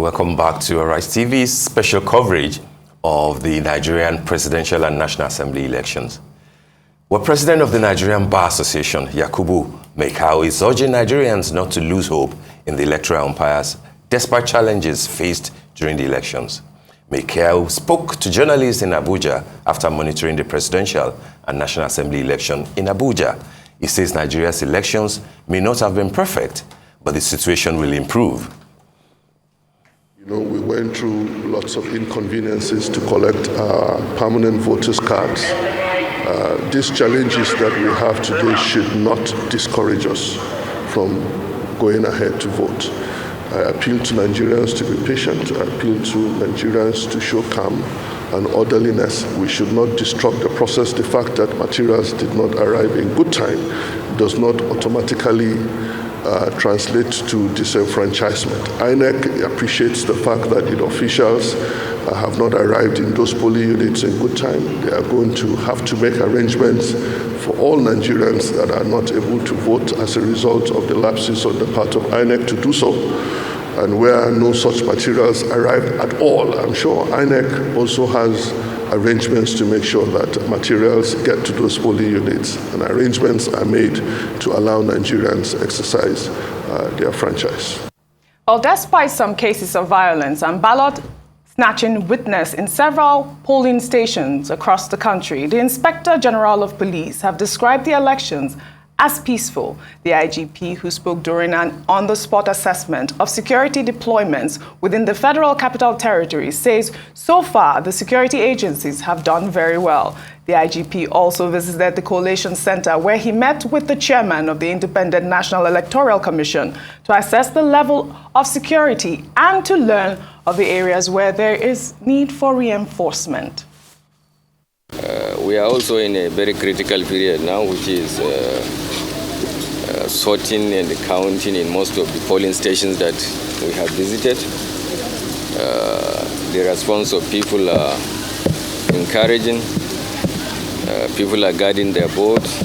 welcome back to Arise TV's special coverage of the Nigerian Presidential and National Assembly elections. Well, President of the Nigerian Bar Association, Yakubu Mekau, is urging Nigerians not to lose hope in the electoral umpires despite challenges faced during the elections. Mekau spoke to journalists in Abuja after monitoring the Presidential and National Assembly election in Abuja. He says Nigeria's elections may not have been perfect, but the situation will improve. You know, we went through lots of inconveniences to collect permanent voters' cards. These challenges that we have today should not discourage us from going ahead to vote. I appeal to Nigerians to be patient. I appeal to Nigerians to show calm and orderliness. We should not disrupt the process. The fact that materials did not arrive in good time does not automatically translate to disenfranchisement. INEC appreciates the fact that the officials have not arrived in those polling units in good time. They are going to have to make arrangements for all Nigerians that are not able to vote as a result of the lapses on the part of INEC to do so. And where no such materials arrive at all, I'm sure INEC also has arrangements to make sure that materials get to those polling units, and arrangements are made to allow Nigerians exercise their franchise. Well, despite some cases of violence and ballot snatching witnessed in several polling stations across the country, the Inspector General of Police have described the elections as peaceful. The IGP, who spoke during an on-the-spot assessment of security deployments within the Federal Capital Territory, says so far the security agencies have done very well. The IGP also visited the Coalition Center, where he met with the chairman of the Independent National Electoral Commission to assess the level of security and to learn of the areas where there is need for reinforcement. We are also in a very critical period now, which is sorting and counting in most of the polling stations that we have visited. The response of people are encouraging. People are guarding their votes.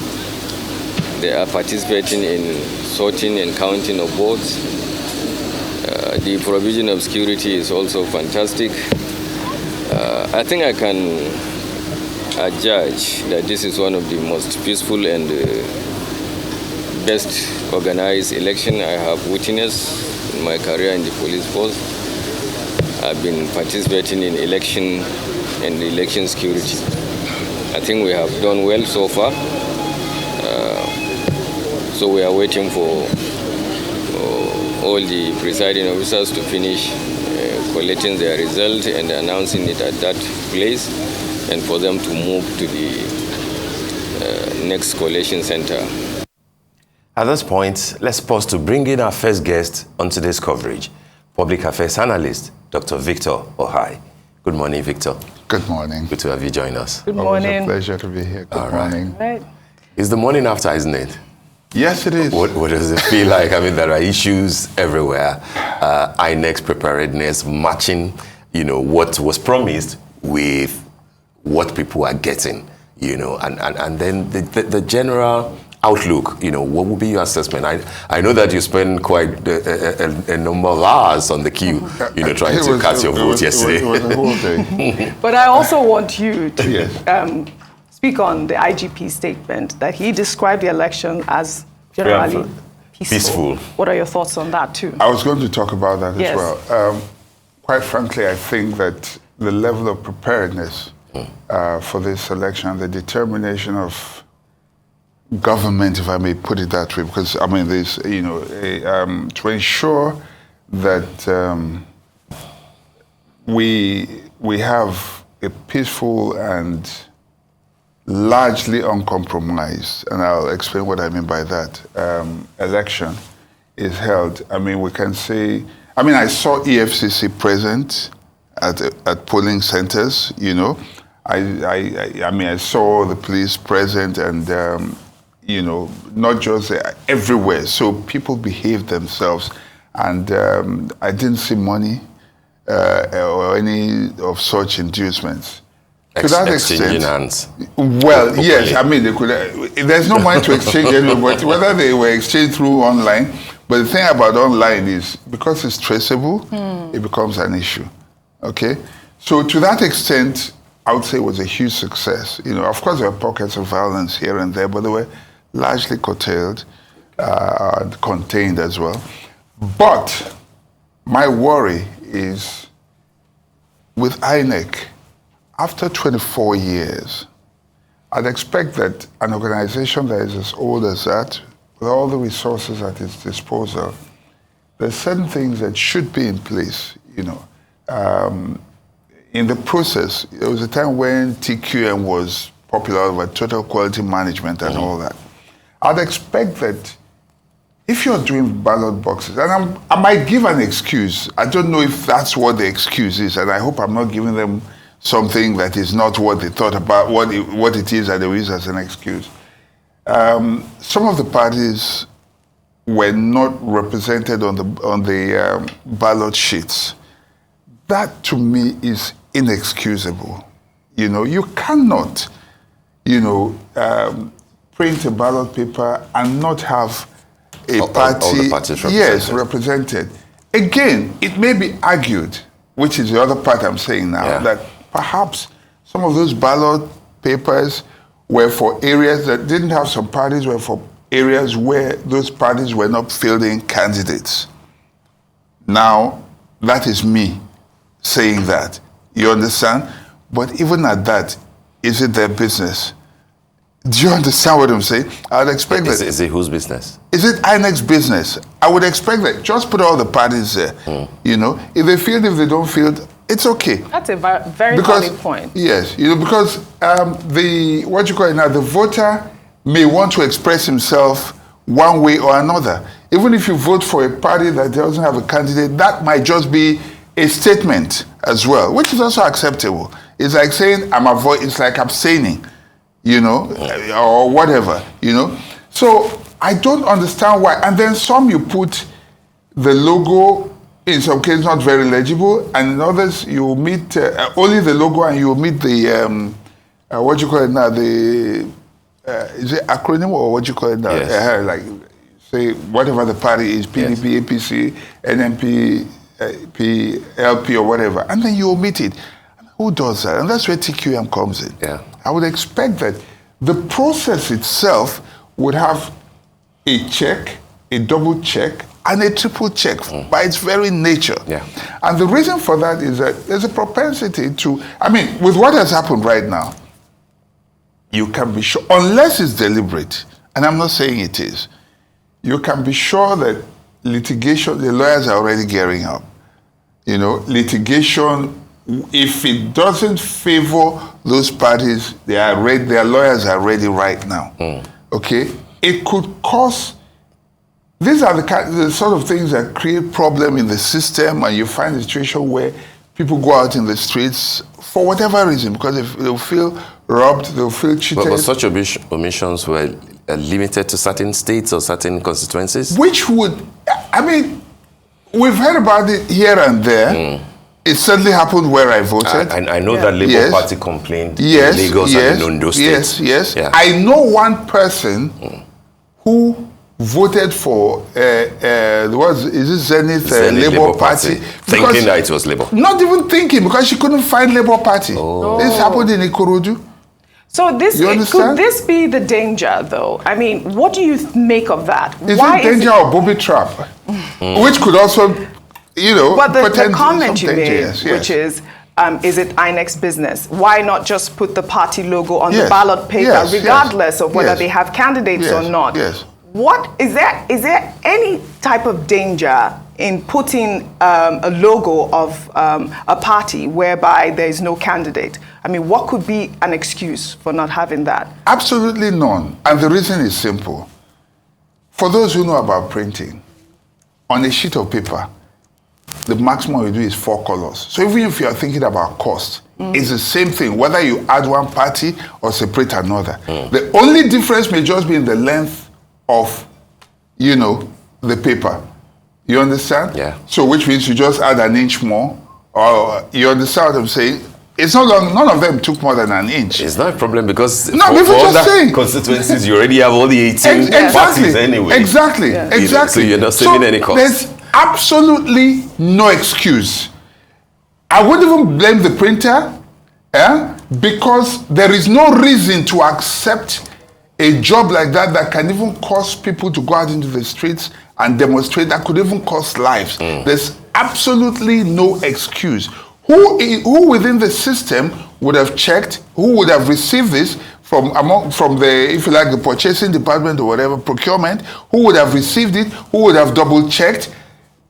They are participating in sorting and counting of votes. The provision of security is also fantastic. I think I can judge that this is one of the most peaceful and best organized election I have witnessed in my career in the police force. I've been participating in election and election security. I think we have done well so far. So we are waiting for all the presiding officers to finish collecting their result and announcing it at that place, and for them to move to the next Coalition Center. At this point, let's pause to bring in our first guest on today's coverage, Public Affairs Analyst, Dr. Victor Okhai. Good morning, Victor. Good morning. Good to have you join us. Good morning. It's a pleasure to be here. Good morning. Right. It's the morning after, isn't it? Yes, it is. What does it feel like? I mean, there are issues everywhere. INEC's preparedness, matching, what was promised with what people are getting, and then the general outlook, what would be your assessment? I know that you spent quite a number of hours on the queue, trying to cast your vote yesterday. It was a whole day. But I also want you to speak on the IGP statement that he described the election as generally peaceful. What are your thoughts on that too? I was going to talk about that as well. Quite frankly, I think that the level of preparedness for this election, the determination of government, if I may put it that way, because I mean, there's, to ensure that we have a peaceful and largely uncompromised, and I'll explain what I mean by that, election is held. I mean, we can say, I saw EFCC present at polling centers, I saw the police present and, not just everywhere. So people behaved themselves, and I didn't see money or any of such inducements. To that extent, hands. Well, yes, they could. There's no money to exchange anyway, but whether they were exchanged through online, But the thing about online is, because it's traceable, it becomes an issue, okay? So to that extent, I would say it was a huge success. You know, of course, there were pockets of violence here and there, but they were largely curtailed, contained as well. But my worry is with INEC, after 24 years, I'd expect that an organization that is as old as that, with all the resources at its disposal, there's certain things that should be in place, you know. In the process, there was a time when TQM was popular over total quality management and all that. I'd expect that if you're doing ballot boxes, and I might give an excuse. I don't know if that's what the excuse is, and I hope I'm not giving them something that is not what they thought about, what it is that they use as an excuse. Some of the parties were not represented on the ballot sheets. That, to me, is inexcusable. You know, you cannot, you know, print a ballot paper and not have a party, all the parties represented. Yes, represented. Again, it may be argued, which is the other part I'm saying now, that perhaps some of those ballot papers were for areas that didn't have some parties, were for areas where those parties were not fielding candidates. Now, that is me saying that. You understand? But even at that, is it their business? Do you understand what I'm saying? I would expect that. Is it whose business? Is it INEC's business? I would expect that. Just put all the parties there. You know, if they field, if they don't field, it's okay. That's a very valid point. Yes, you know, because the voter may want to express himself one way or another. Even if you vote for a party that doesn't have a candidate, that might just be a statement as well, which is also acceptable. It's like saying it's like abstaining, you know, or whatever, you know. So I don't understand why. And then some you put the logo, in some cases not very legible, and in others you omit only the logo and you omit the, what you call it now, the, is it acronym or what you call it now? Yes. Like, say, whatever the party is, PDP, APC, NMP, PLP or whatever, and then you omit it. Who does that? And that's where TQM comes in. Yeah. I would expect that the process itself would have a check, a double check, and a triple check by its very nature. Yeah. And the reason for that is that there's a propensity to, I mean, with what has happened right now, you can be sure, unless it's deliberate, and I'm not saying it is, you can be sure that litigation, the lawyers are already gearing up. You know, litigation, if it doesn't favor those parties, their lawyers are ready right now. Okay? It could cause, these are the sort of things that create problem in the system, and you find a situation where people go out in the streets for whatever reason, because they'll feel robbed, they'll feel cheated. But such omissions were limited to certain states or certain constituencies? Which would, I mean, we've heard about it here and there. It certainly happened where I voted. I know that Labour Party complained in Lagos and in Ondo State. Yes. I know one person who voted for, is it Zenith Labour Party? Thinking that it was Labour. Not even thinking, because she couldn't find Labour Party. This happened in Ikorodu. So could this be the danger, though? I mean, what do you make of that? Is it danger or booby trap? Which could also, you know, but the comment you made, which is it INEC's business? Why not just put the party logo on the ballot paper, regardless of whether they have candidates or not? What is there any type of danger in putting a logo of a party whereby there is no candidate? I mean, what could be an excuse for not having that? Absolutely none. And the reason is simple. For those who know about printing, on a sheet of paper, the maximum you do is 4 colors. So even if you are thinking about cost, it's the same thing, whether you add one party or separate another. The only difference may just be in the length of, you know, the paper. You understand? Yeah. So which means you just add an inch more, or you understand what I'm saying? It's not long, none of them took more than an inch. It's not a problem because No, for just other saying. constituencies, you already have all the 18 Exactly. parties anyway. Exactly. Yeah. Exactly. So you're not saving any cost. There's absolutely no excuse. I wouldn't even blame the printer, because there is no reason to accept a job like that can even cause people to go out into the streets and demonstrate, that could even cost lives. There's absolutely no excuse. Who within the system would have checked, who would have received this from the, if you like, the purchasing department or whatever, procurement, who would have received it, who would have double checked?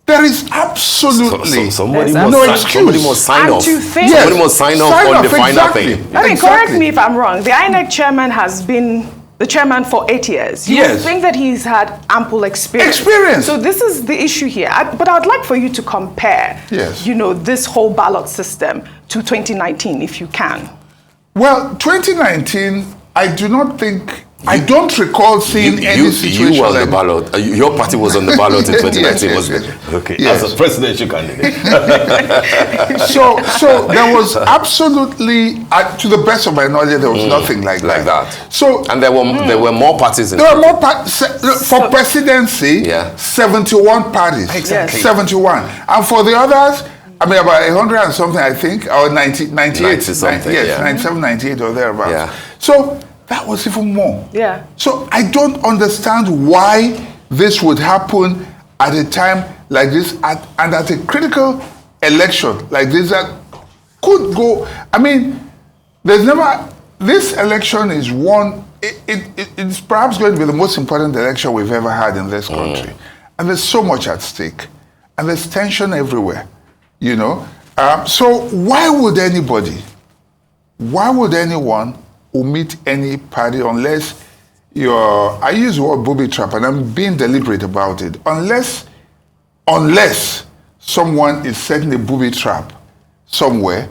There is absolutely somebody no must excuse. somebody must sign And off. to think- Somebody Yes, must sign off sign on off, the final exactly. thing. I mean, Exactly. correct me if I'm wrong. The INEC chairman has been the chairman for 8 years. You would Yes. think that he's had ample experience. Experience. So this is the issue here. But I'd like for you to compare, Yes. this whole ballot system to 2019, if you can. Well, 2019, I don't recall seeing any situation you were on like the ballot. Your party was on the ballot in 2019, Yes, wasn't yes. it? Okay, Yes. as a presidential candidate. So there was absolutely, to the best of my knowledge, there was nothing like that. So And there were more parties in there were more for presidency. Yeah. 71 parties. Exactly. 71, and for the others, I mean, about 100 and something, I think, or 98, 90 something, yes, yeah. 97, 98 or thereabouts. Yeah. So that was even more. Yeah. So I don't understand why this would happen at a time like this, and at a critical election like this that could go. I mean, this election is one. It's perhaps going to be the most important election we've ever had in this country, and there's so much at stake, and there's tension everywhere. So why would anyone omit any party unless I use the word booby trap, and I'm being deliberate about it, unless someone is setting a booby trap somewhere,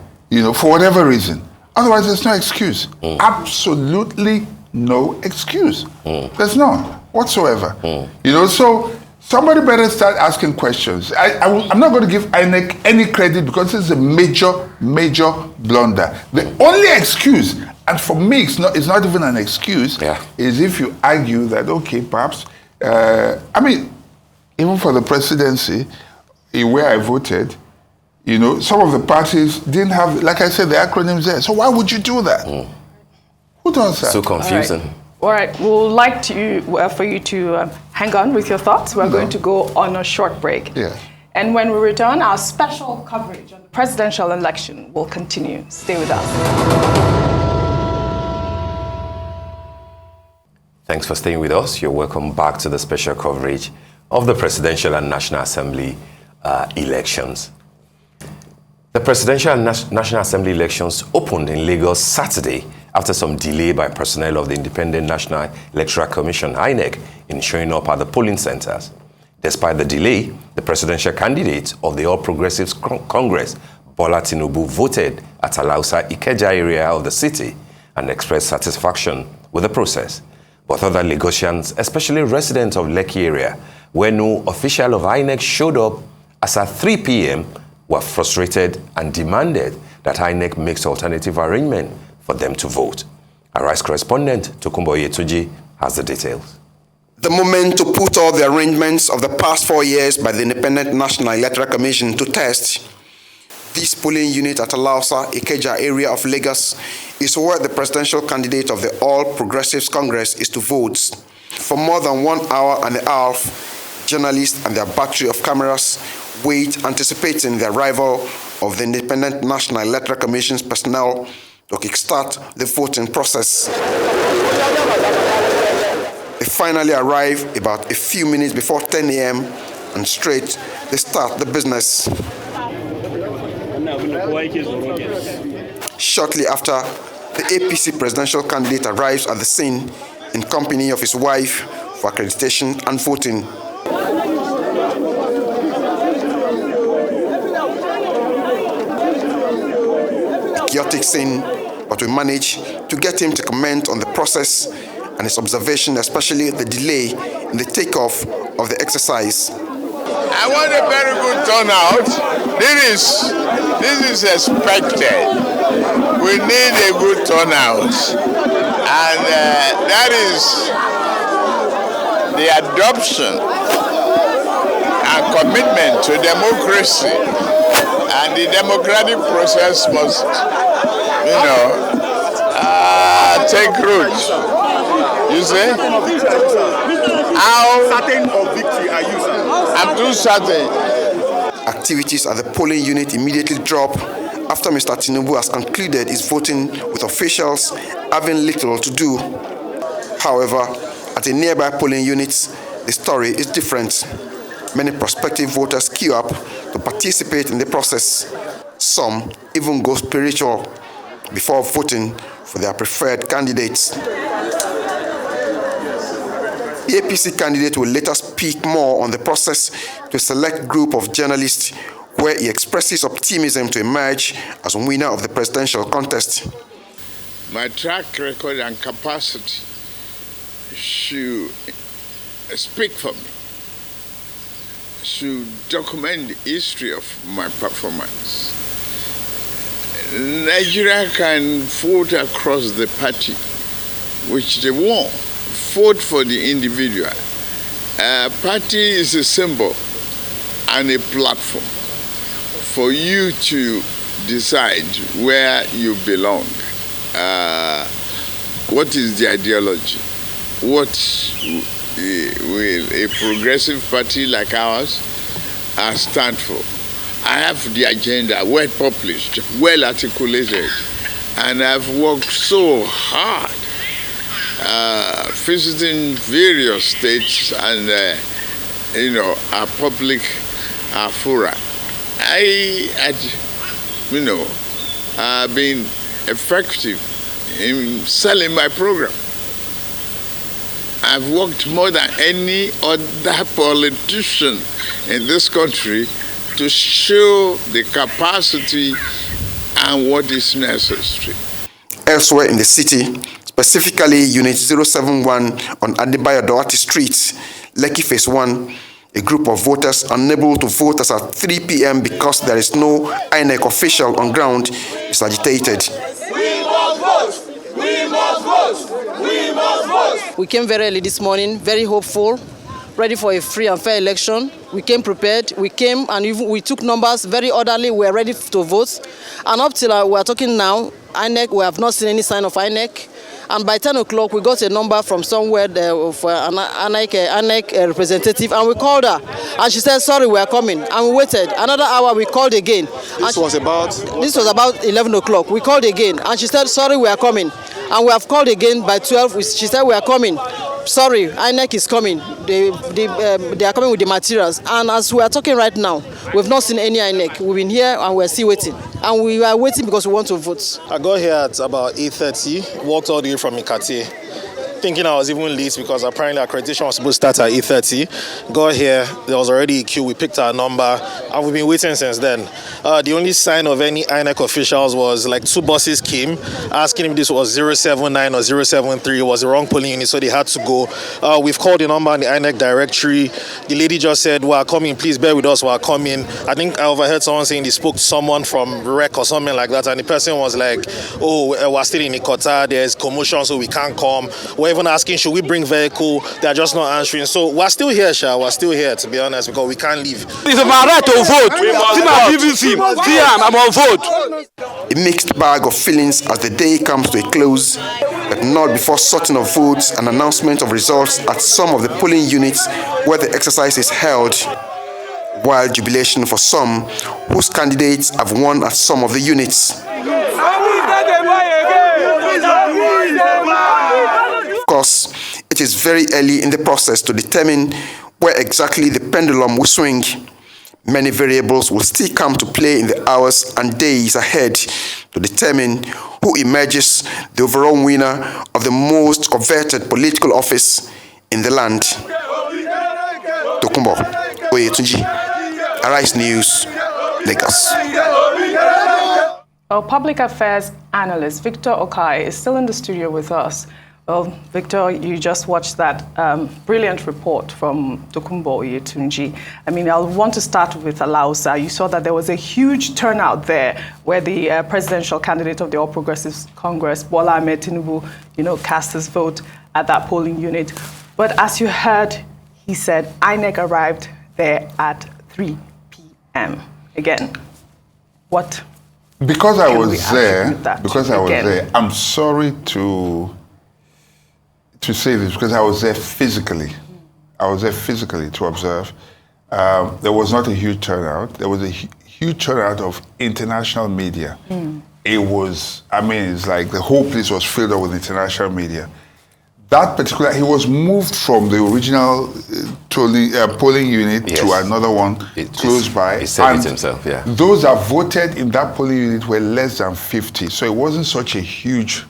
for whatever reason. Otherwise, there's no excuse. Absolutely no excuse. There's none whatsoever. So somebody better start asking questions. I'm not going to give INEC any credit because it's a major blunder. The only excuse, and for me it's not even an excuse, is if you argue that, okay, perhaps, even for the presidency, where I voted, some of the parties didn't have, like I said, the acronyms there. So why would you do that? Who does that? So confusing. All right, we would like for you to hang on with your thoughts. We're going to go on a short break. Yeah. And when we return, our special coverage on the presidential election will continue. Stay with us. Thanks for staying with us. You're welcome back to the special coverage of the Presidential and National Assembly elections. The Presidential and National Assembly elections opened in Lagos Saturday after some delay by personnel of the Independent National Electoral Commission, INEC, in showing up at the polling centers. Despite the delay, the presidential candidate of the All Progressives Congress, Bola Tinubu, voted at Alausa Ikeja area of the city and expressed satisfaction with the process. But other Lagosians, especially residents of Lekki area, where no official of INEC showed up as at 3 p.m., were frustrated and demanded that INEC makes alternative arrangement for them to vote. Our Rice correspondent, Tokumbo Yetuji, has the details. The moment to put all the arrangements of the past 4 years by the Independent National Electoral Commission to test. This polling unit at Alausa, Ikeja area of Lagos is where the presidential candidate of the All Progressives Congress is to vote. For more than 1 hour and a half, journalists and their battery of cameras wait anticipating the arrival of the Independent National Electoral Commission's personnel to kickstart the voting process. They finally arrive about a few minutes before 10 a.m. and straight they start the business. Shortly after, the APC presidential candidate arrives at the scene in company of his wife for accreditation and voting. Chaotic scene, but we managed to get him to comment on the process and his observation, especially the delay in the takeoff of the exercise. I want a very good turnout. This is expected. We need a good turnout. And that is the adoption and commitment to democracy. And the democratic process must, take root. You see? How certain of victory are you, sir? I'm too certain. Activities at the polling unit immediately drop after Mr. Tinubu has concluded his voting with officials having little to do. However, at a nearby polling unit, the story is different. Many prospective voters queue up to participate in the process. Some even go spiritual before voting for their preferred candidates. The APC candidate will later speak more on the process to a select group of journalists where he expresses optimism to emerge as winner of the presidential contest. My track record and capacity should speak for me, should document the history of my performance. Nigeria can vote across the party, which they want. Vote for the individual. Party is a symbol and a platform for you to decide where you belong. What is the ideology? What will a progressive party like ours stand for? I have the agenda well published, well articulated, and I've worked so hard visiting various states and our public fora. I've been effective in selling my program. I've worked more than any other politician in this country to show the capacity and what is necessary. Elsewhere in the city, specifically Unit 071 on Adebayo Doherty Street, Lekki Phase 1, a group of voters unable to vote as at 3 p.m. because there is no INEC official on ground is agitated. We must vote! We must vote! We must vote! We came very early this morning, very hopeful, ready for a free and fair election. We came prepared. We came and we took numbers very orderly. We are ready to vote. And up till we are talking now, INEC, we have not seen any sign of INEC. And by 10 o'clock, we got a number from somewhere for an INEC representative, and we called her. And she said, sorry, we are coming. And we waited. Another hour, we called again. This was about 11 o'clock. We called again. And she said, sorry, we are coming. And we have called again by 12. She said, we are coming. Sorry, INEC is coming. They are coming with the materials. And as we are talking right now, we've not seen any INEC. We've been here and we're still waiting. And we are waiting because we want to vote. I got here at about 8:30, walked all the way from Ikate, thinking I was even late because apparently accreditation was supposed to start at 8:30. Got here, there was already a queue, we picked our number, and we've been waiting since then. The only sign of any INEC officials was like 2 buses came, asking if this was 079 or 073, it was the wrong polling unit, so they had to go. We've called the number on the INEC directory. The lady just said, we are coming, please bear with us, we are coming. I think I overheard someone saying they spoke to someone from REC or something like that, and the person was like, oh, we're still in Ikota, there's commotion, so we can't come. We're even asking, should we bring vehicle? They're just not answering. So we're still here, Sha. We're still here, to be honest, because we can't leave. It's my right to vote. I'm on vote. A mixed bag of feelings as the day comes to a close, but not before sorting of votes and announcement of results at some of the polling units where the exercise is held. Wild jubilation for some whose candidates have won at some of the units. Of course, it is very early in the process to determine where exactly the pendulum will swing. Many variables will still come to play in the hours and days ahead to determine who emerges the overall winner of the most coveted political office in the land. Tokumbo Oyetunji, Arise News, Lagos. Our public affairs analyst, Victor Okhai, is still in the studio with us. Well, Victor, you just watched that brilliant report from Tokunbo Oyetunji. I mean, I want to start with Alausa. You saw that there was a huge turnout there where the presidential candidate of the All Progressives Congress, Bola Ahmed Tinubu, cast his vote at that polling unit. But as you heard, he said INEC arrived there at 3 p.m. Again, what? Because I was there, I'm sorry to say this, because I was there physically. I was there physically to observe. There was not a huge turnout. There was a huge turnout of international media. It was, it's like the whole place was filled up with international media. That particular, he was moved from the original polling unit to another one close by. He said it himself, yeah. Those that voted in that polling unit were less than 50, so it wasn't such a huge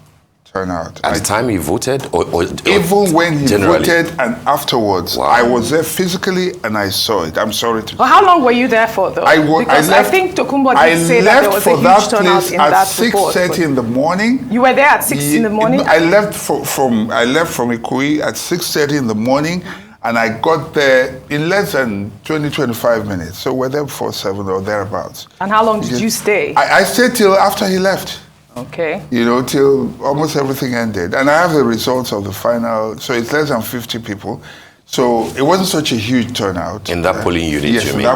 turnout. At the time he voted? Or even when he generally? voted and afterwards. Wow. I was there physically and I saw it. I'm sorry to say. Well, how long were you there for, though? Because I think Tokunbo did say that there was a huge turnout in that report. I left for that place at 6:30 in the morning. You were there at 6 in the morning? I left from Ikoyi at 6:30 in the morning, and I got there in less than 20-25 minutes. So we're there before 7 or thereabouts. And how long did you stay? I stayed till after he left. Okay. Till almost everything ended. And I have the results of the final, so it's less than 50 people. So it wasn't such a huge turnout. In that polling unit, yes, you mean?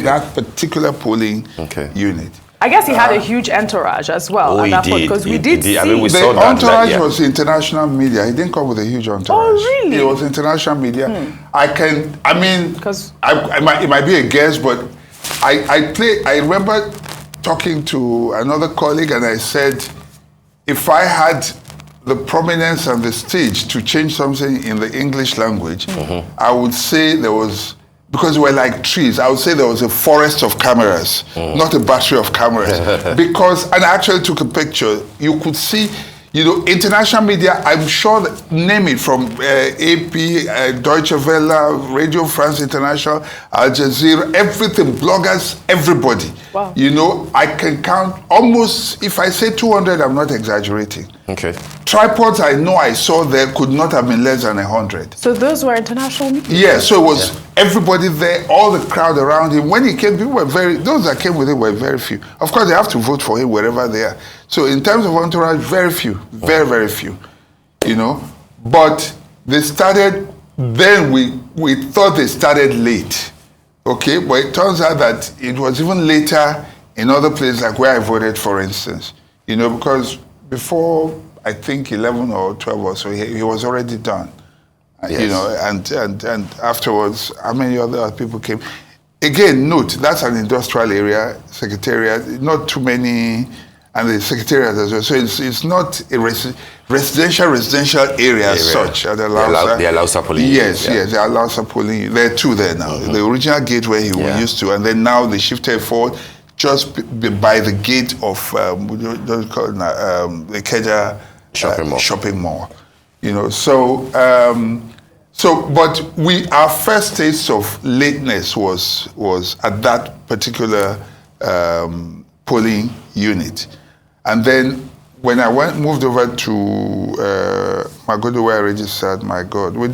That particular polling unit. I guess he had a huge entourage as well at that point, because we did see. We saw the entourage was international media. He didn't come with a huge entourage. Oh, really? It was international media. It might be a guess, but I remember talking to another colleague, and I said, if I had the prominence and the stage to change something in the English language, I would say there was, because we're like trees, I would say there was a forest of cameras, not a battery of cameras. And I actually took a picture. You could see, international media, I'm sure, name it, from AP, Deutsche Welle, Radio France International, Al Jazeera, everything, bloggers, everybody. Wow. I can count almost, if I say 200, I'm not exaggerating. Okay. Tripods I know I saw there could not have been less than 100. So those were international media? Yeah, so it was everybody there, all the crowd around him. When he came, people were those that came with him were very few. Of course, they have to vote for him wherever they are. So in terms of entourage, very few, very, very few, But they started, then we thought they started late, okay? But it turns out that it was even later in other places, like where I voted, for instance, because before, I think 11 or 12 or so, he was already done. And afterwards, how many other people came? Again, note, that's an industrial area, secretariat, not too many, and the secretariat as well. So it's not a residential area as such. The Alausa polling. Yes, the Alausa polling. There are two there now. The original gate where he used to, and then now they shifted forward just by the gate of the Keja shopping mall. But our first taste of lateness was at that particular polling unit. And then when I moved over to Magodo, where I registered, my God, we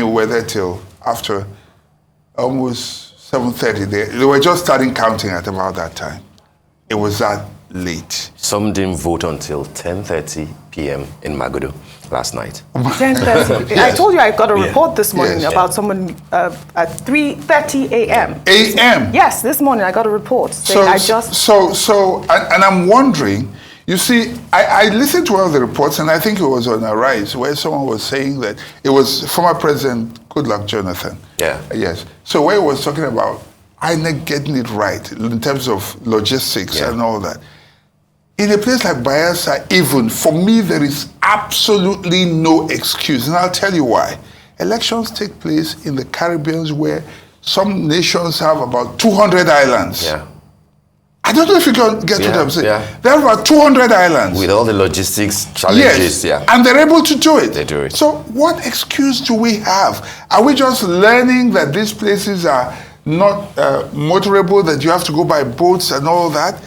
were there till after almost 7:30. They were just starting counting at about that time. It was that late. Some didn't vote until 10:30 p.m. in Magodo last night. 10:30. Yes. I told you I got a report this morning about someone at 3:30 a.m. A.m.? Yes, this morning I got a report saying and I'm wondering, you see, I listened to one of the reports, and I think it was on Arise, where someone was saying that it was former President Goodluck Jonathan. Yeah. Yes. So where he was talking about INEC getting it right in terms of logistics and all that. In a place like Bayelsa, even, for me, there is absolutely no excuse. And I'll tell you why. Elections take place in the Caribbean, where some nations have about 200 islands. Yeah. I don't know if you can get what I'm saying. Yeah. There are about 200 islands. With all the logistics challenges, and they're able to do it. They do it. So what excuse do we have? Are we just learning that these places are not motorable, that you have to go by boats and all that?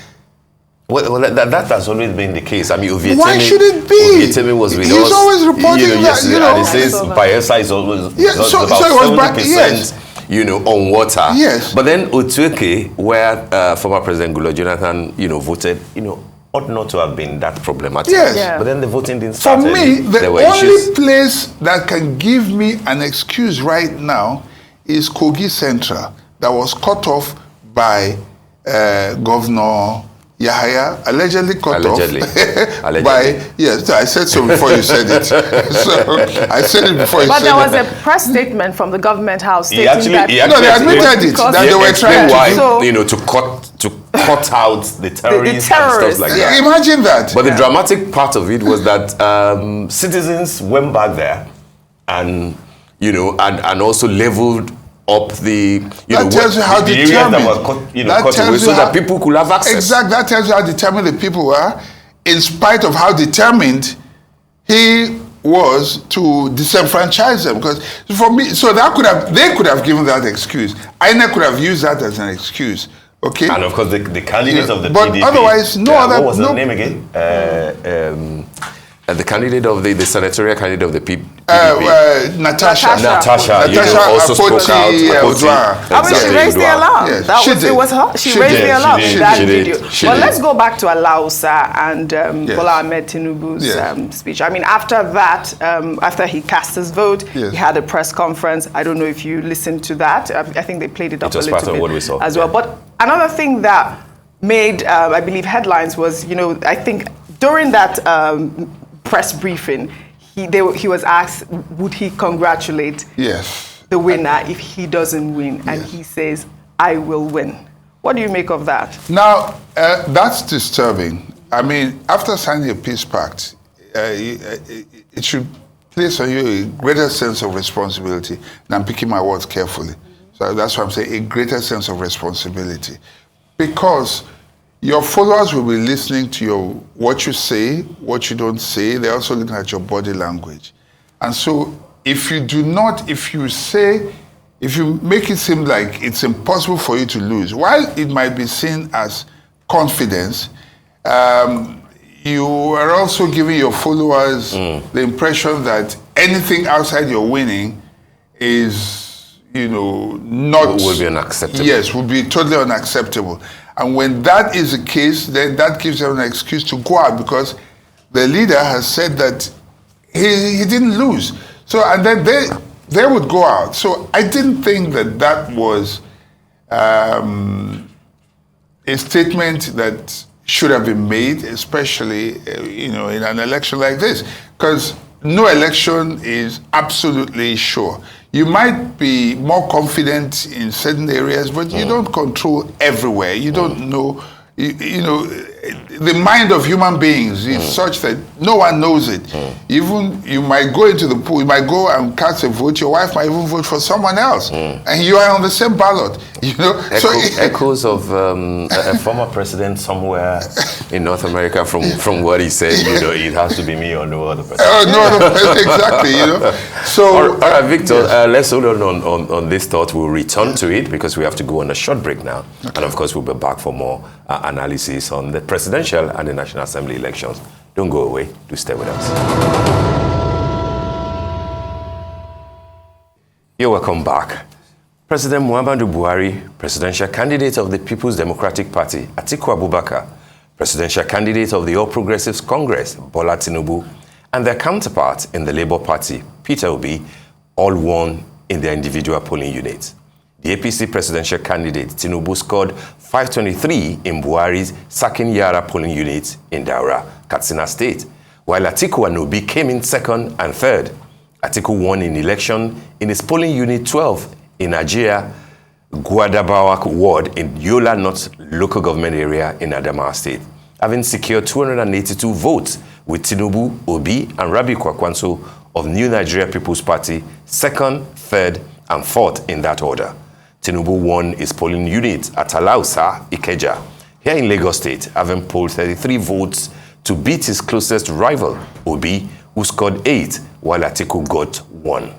Well, that has always been the case. I mean, Why should it be? Ovietemi was with He's us. always reporting that, And he says Bayelsa is always so about it was 70%, yes. On water. Yes. But then Otueke, where former President Goodluck Jonathan, voted, ought not to have been that problematic. Yes. Yeah. But then the voting didn't start. For me, the there were only issues. place that can give me an excuse right now is Kogi Central, that was cut off by Governor Yahaya, allegedly cut off by, yes, I said so before you said it. So I said it before you said it. But there was a press statement from the government house stating that... No, they admitted it, that they were trying to cut out the terrorists and stuff like that. Imagine that. But the dramatic part of it was that citizens went back there and, and also leveled up the, that tells you how determined, areas that were cut away so that people could have access. Exactly, that tells you how determined the people were, in spite of how determined he was to disenfranchise them. Because for me, so they could have given that excuse. INEC could have used that as an excuse. Okay. And of course, the candidate of the but PDP. But otherwise, what was the name again? The candidate of the senatorial candidate of the PDP. Natasha also spoke out. She raised the alarm. Yes. It was her. She raised the alarm in that video. But let's go back to Alausa and Bola Ahmed Tinubu's speech. I mean, after that, after he cast his vote, he had a press conference. I don't know if you listened to that. I think they played it up a little bit what we saw. as well. But another thing that made, I believe, headlines was, I think during that press briefing, he was asked, would he congratulate the winner if he doesn't win? And he says, I will win. What do you make of that? Now, that's disturbing. I mean, after signing a peace pact, it should place on you a greater sense of responsibility. And I'm picking my words carefully. So that's why I'm saying a greater sense of responsibility. Because your followers will be listening to what you say, what you don't say. They're also looking at your body language. And so if you make it seem like it's impossible for you to lose, while it might be seen as confidence, you are also giving your followers the impression that anything outside your winning is, not... Will be unacceptable. Yes, will be totally unacceptable. And when that is the case, then that gives them an excuse to go out because the leader has said that he didn't lose. So, and then they would go out. So I didn't think that was a statement that should have been made, especially, in an election like this. Because no election is absolutely sure. You might be more confident in certain areas, but you don't control everywhere. You don't know, the mind of human beings is such that no one knows it. Even you might go into the pool, you might go and cast a vote, your wife might even vote for someone else, and you are on the same ballot. Echoes of a former president somewhere in North America from what he said, it has to be me or no other person. No other person, exactly, So, all right, Victor, let's hold on this thought. We'll return to it because we have to go on a short break now. Okay. And of course, we'll be back for more analysis on the presidential and the National Assembly elections. Don't go away. Do stay with us. You're welcome back. President Muhammadu Buhari, presidential candidate of the People's Democratic Party, Atiku Abubakar, presidential candidate of the All Progressives Congress, Bola Tinubu, and their counterpart in the Labour Party, Peter Obi, all won in their individual polling units. The APC presidential candidate, Tinubu, scored 523 in Buhari's Sakin-Yara polling unit in Daura, Katsina State, while Atiku and Obi came in second and third. Atiku won in election in his polling unit 12 in Nigeria, Guadabawak ward in Yola North local government area in Adamawa State, having secured 282 votes, with Tinubu, Obi, and Rabi Kwakwanso of New Nigeria People's Party second, third, and fourth in that order. Tinubu won his polling unit at Alausa, Ikeja, here in Lagos State, having polled 33 votes to beat his closest rival, Obi, who scored 8, while Atiku got 1.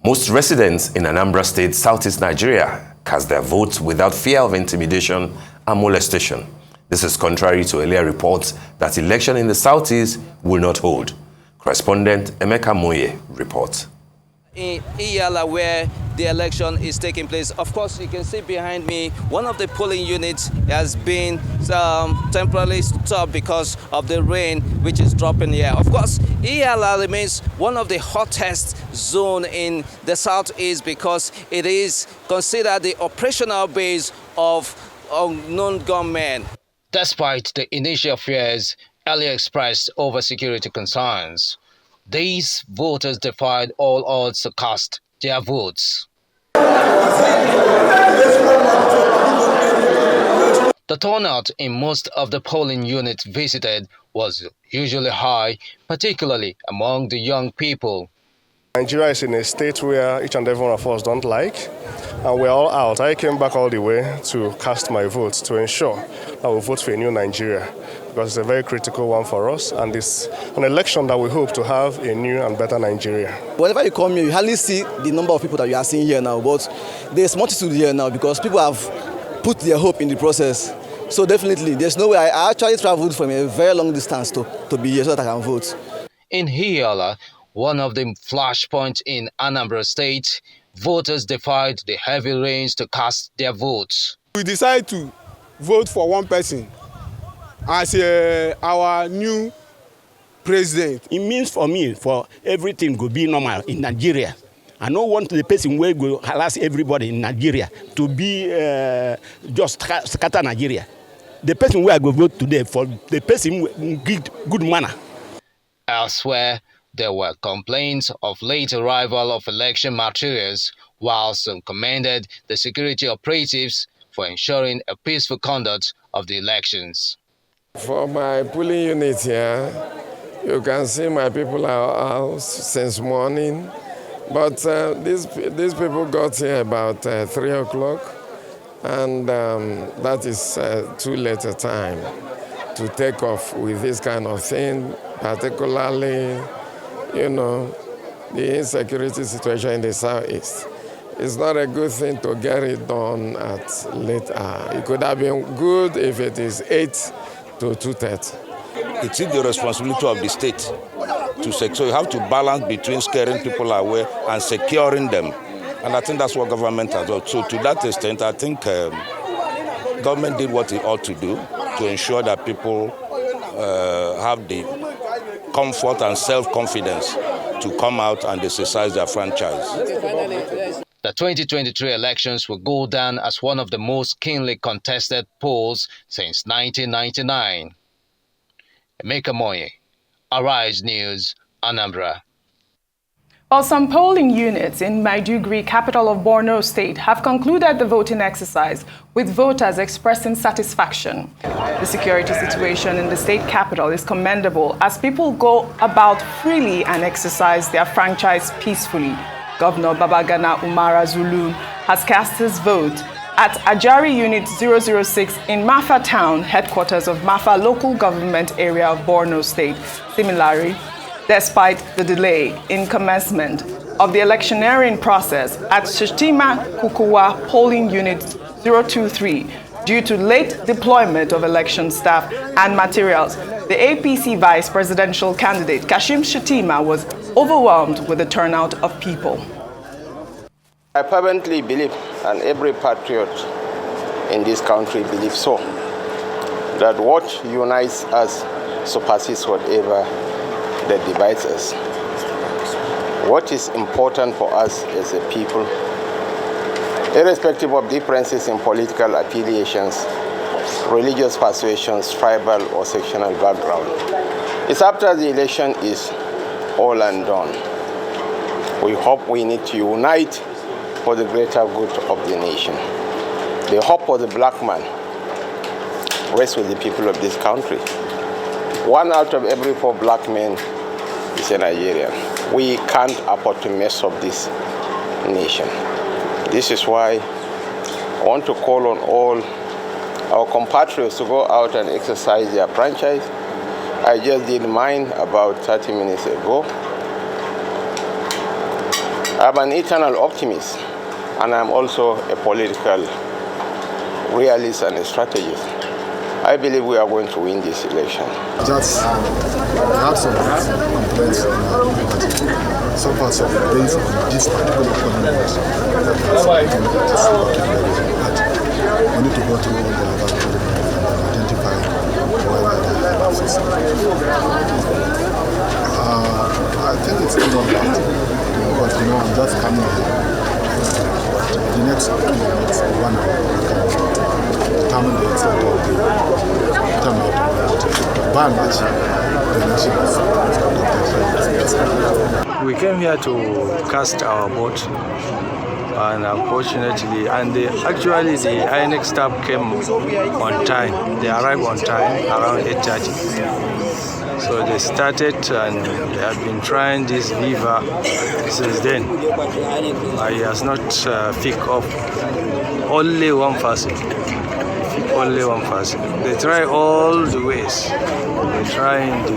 Most residents in Anambra State, Southeast Nigeria, cast their votes without fear of intimidation and molestation. This is contrary to earlier reports that election in the southeast will not hold. Correspondent Emeka Moye reports. In Iyala, where the election is taking place, of course, you can see behind me one of the polling units has been temporarily stopped because of the rain which is dropping here. Of course, Iyala remains one of the hottest zones in the southeast because it is considered the operational base of unknown gunmen. Despite the initial fears earlier expressed over security concerns, these voters defied all odds to cast their votes. The turnout in most of the polling units visited was usually high, particularly among the young people. Nigeria is in a state where each and every one of us don't like, and we're all out. I came back all the way to cast my vote to ensure that we vote for a new Nigeria, because it's a very critical one for us, and it's an election that we hope to have a new and better Nigeria. Whenever you come here, you hardly see the number of people that you are seeing here now, but there's multitude here now because people have put their hope in the process. So definitely, there's no way. I actually traveled from a very long distance to be here so that I can vote. In Iyala, one of the flashpoints in Anambra State, voters defied the heavy rains to cast their votes. We decided to vote for one person as our new president. It means for me, for everything to be normal in Nigeria. I don't want the person who will harass everybody in Nigeria to be just scatter Nigeria. The person who I go vote today for, the person with good manner. Elsewhere, there were complaints of late arrival of election materials, while some commended the security operatives for ensuring a peaceful conduct of the elections. For my polling unit here, you can see my people are out since morning, but these people got here about 3 o'clock, and that is too late a time to take off with this kind of thing, particularly, you know, the insecurity situation in the southeast. It's not a good thing to get it done at late hour. It could have been good if it is 8 to 2:30. It is the responsibility of the state to secure. So you have to balance between scaring people away and securing them. And I think that's what government has done. So to that extent, I think government did what it ought to do to ensure that people have the comfort and self-confidence to come out and exercise their franchise. The 2023 elections will go down as one of the most keenly contested polls since 1999. Emeka Moye, Arise News, Anambra. Well, some polling units in Maiduguri, capital of Borno State, have concluded the voting exercise, with voters expressing satisfaction. The security situation in the state capital is commendable as people go about freely and exercise their franchise peacefully. Governor Babagana Umara Zulu has cast his vote at Ajari Unit 006 in Mafa Town, headquarters of Mafa Local Government Area of Borno State. Similarly, despite the delay in commencement of the electioneering process at Shetima Kukuwa Polling Unit 023 due to late deployment of election staff and materials, the APC vice presidential candidate Kashim Shetima was overwhelmed with the turnout of people. I fervently believe, and every patriot in this country believes so, that what unites us supersedes whatever that divides us. What is important for us as a people, irrespective of differences in political affiliations, religious persuasions, tribal or sectional background, is after the election is all and done. We hope we need to unite for the greater good of the nation. The hope of the black man rests with the people of this country. 1 out of every 4 black men is a Nigerian. We can't afford to mess up this nation. This is why I want to call on all our compatriots to go out and exercise their franchise. I just did mine about 30 minutes ago. I'm an eternal optimist, and I'm also a political realist and a strategist. I believe we are going to win this election. Just have some complaints on some parts of the base of this particular community. We need to go through all the other and identify whether they have access. I think it's still not bad, but I'm just coming here. The next 2 minutes, 1 hour, we can determine the extent of the turnout. By much, the election is conducted. We came here to cast our vote, and unfortunately, actually the INEC staff came on time. They arrived on time around 8:30. So they started, and they have been trying this lever since then. He has not picked up only one person. Only one person. They try all the ways. They try in the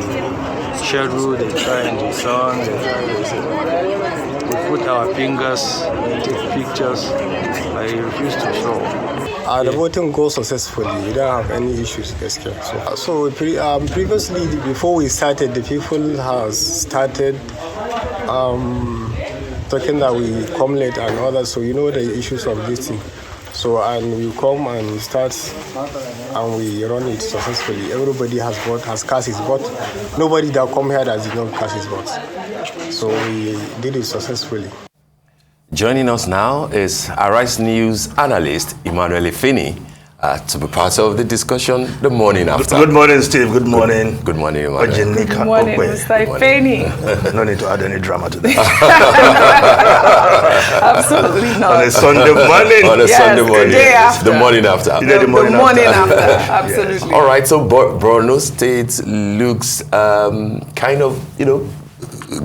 schedule, they try in the sun, we put our fingers, we take pictures. I refuse to show. The voting goes successfully. We don't have any issues. So previously, before we started, the people have started talking that we come late and others. So you know the issues of this thing. So and we come and start and we run it successfully. Everybody has cast his vote. Nobody that come here that did not cast his vote. So we did it successfully. Joining us now is Arise News analyst Emmanuel Ifeni to be part of the discussion the morning after. Good morning, Steve. Good morning. Good morning, Emmanuel. Good morning, Mr. Ifeni. No need to add any drama to that. Absolutely not. On a Sunday morning. On a Sunday morning. The day after. The morning after. The morning after. Absolutely. Yes. All right. So Borno State looks kind of,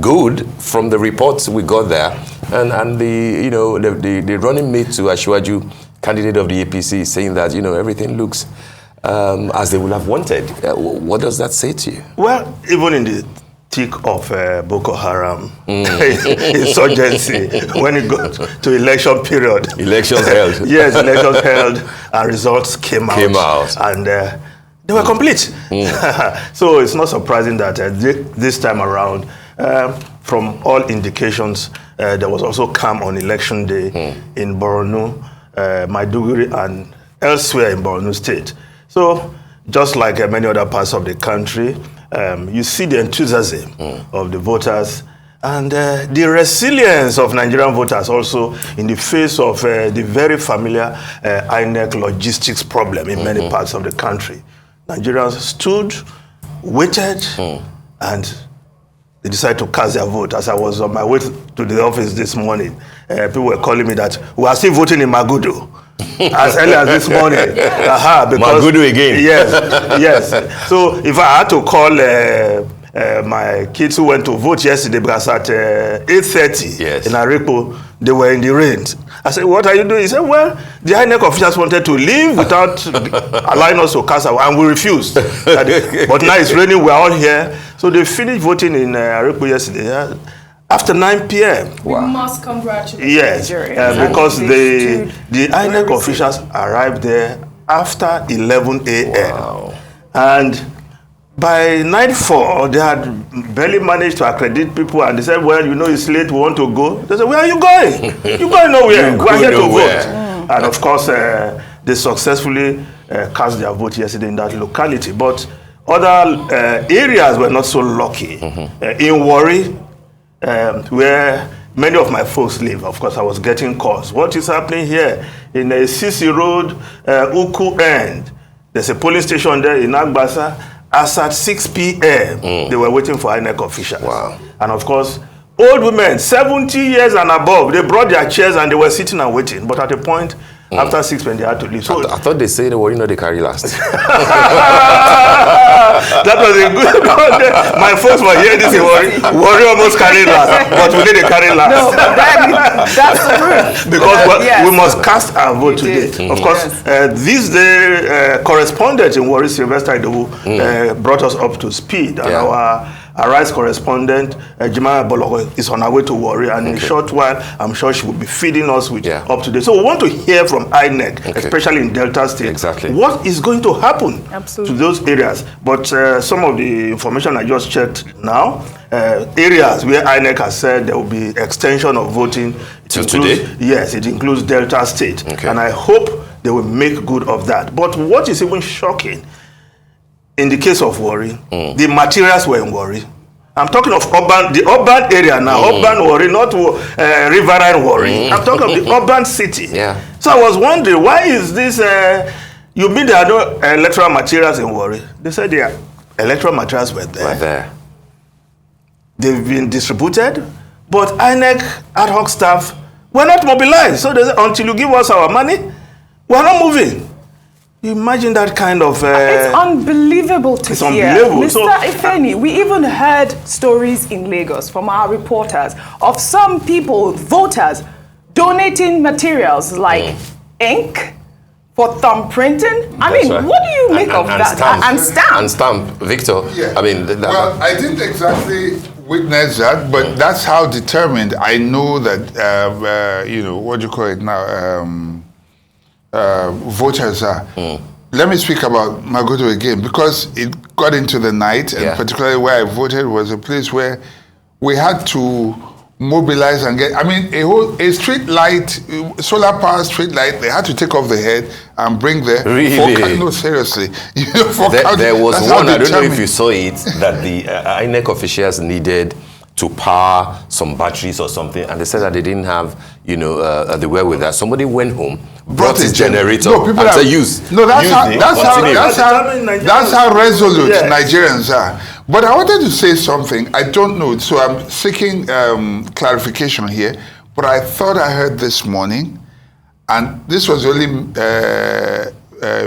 good from the reports we got there, and the running mate to Ashwaju, candidate of the APC, saying that everything looks as they would have wanted. What does that say to you? Well, even in the thick of Boko Haram insurgency, when it got to election period, elections held. Yes, elections held, and results came out, and they were complete. So it's not surprising that this time around, from all indications, there was also calm on election day in Borno, Maiduguri, and elsewhere in Borno State. So just like many other parts of the country, you see the enthusiasm of the voters and the resilience of Nigerian voters also in the face of the very familiar INEC logistics problem in many parts of the country. Nigerians stood, waited, and they decided to cast their vote. As I was on my way to the office this morning, people were calling me that we are still voting in Magudu. As early as this morning. Because, Magudu again. Yes. So if I had to call my kids who went to vote yesterday, because at 8:30 in Arepo, they were in the rain. I said, what are you doing? He said, well, the INEC officials wanted to leave without allowing us to cast our, and we refused. But now it's raining, we're all here. So they finished voting in Arepo yesterday after 9 p.m. We must congratulate Nigerians. Because the INEC officials arrived there after 11 a.m. Wow. And by nightfall, they had barely managed to accredit people, and they said, well, it's late, we want to go. They said, where are you going? You're going nowhere. We're here to vote. And of course, they successfully cast their vote yesterday in that locality. But other areas were not so lucky. In Warri, where many of my folks live, of course, I was getting calls. What is happening here? In a CC Road, Uku End, there's a polling station there in Agbasa. As at 6 p.m., they were waiting for INEC officials. Wow. And of course, old women, 70 years and above, they brought their chairs and they were sitting and waiting. But at a point, after 6 when they had to leave. So I thought they said, they carry last. That was a good one. My folks were here this Warri almost carried last. But we didn't carry last. No, that's the truth. Because we must cast our vote today. Of course, this day, correspondent in Warri, Sylvester Idowu, brought us up to speed. And Our rights correspondent, Jemima Boloko, is on her way to Warri, and in a short while, I'm sure she will be feeding us with up to date. So we want to hear from INEC, especially in Delta State, what is going to happen to those areas. But some of the information I just checked now, areas where INEC has said there will be extension of voting. Today? Yes, it includes Delta State. And I hope they will make good of that. But what is even shocking, in the case of Warri, the materials were in Warri. I'm talking of the urban area now, urban Warri, not riverine Warri. I'm talking of the urban city. So I was wondering, why is this, you mean there are no electoral materials in Warri? They said their electoral materials were there. They've been distributed, but INEC ad hoc staff were not mobilized. So they said, until you give us our money, we're not moving. Imagine that kind of... it's unbelievable to hear. Mr. Ifeni, we even heard stories in Lagos from our reporters of some people, voters, donating materials like ink for thumb printing. I mean, what do you make of that? And stamp, Victor. I mean... Well, I didn't exactly witness that, but that's how determined I know that, you know, what do you call it now? Voters are. Let me speak about Magodo again, because it got into the night, and particularly where I voted was a place where we had to mobilize and get, I mean, a street light, solar power street light, they had to take off the head and bring the... Really? No, seriously. You know, there was one, I don't know if you saw it, that the INEC officials needed to power some batteries or something, and they said that they didn't have, you know, the wherewithal. Somebody went home, brought his generator, and said, use. No, that's how resolute Nigerians are. But I wanted to say something. I don't know, so I'm seeking clarification here. But I thought I heard this morning, and this was the only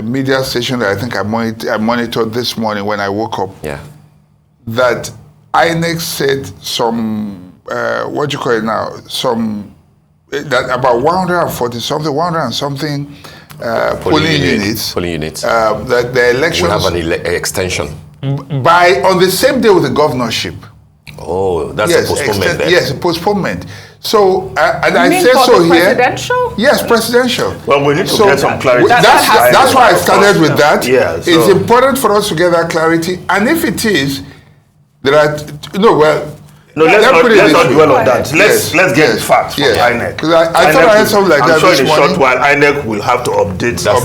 media station that I think I monitored this morning when I woke up. That INEC said some, what do you call it now? That about 140 something, 100 and something polling units. That the elections will have an extension on the same day with the governorship. Oh, that's a postponement. Yes, a postponement. So, and you I mean say for so the here. Presidential? Yes, presidential. Well, we need to get some clarity. That's why I started with that. Yeah, it's important for us to get that clarity. And if it is, there are let's not dwell on that. Let's get facts from INEC. Because I thought I heard something like that I'm sure this in a morning. short while INEC will have to update. We'll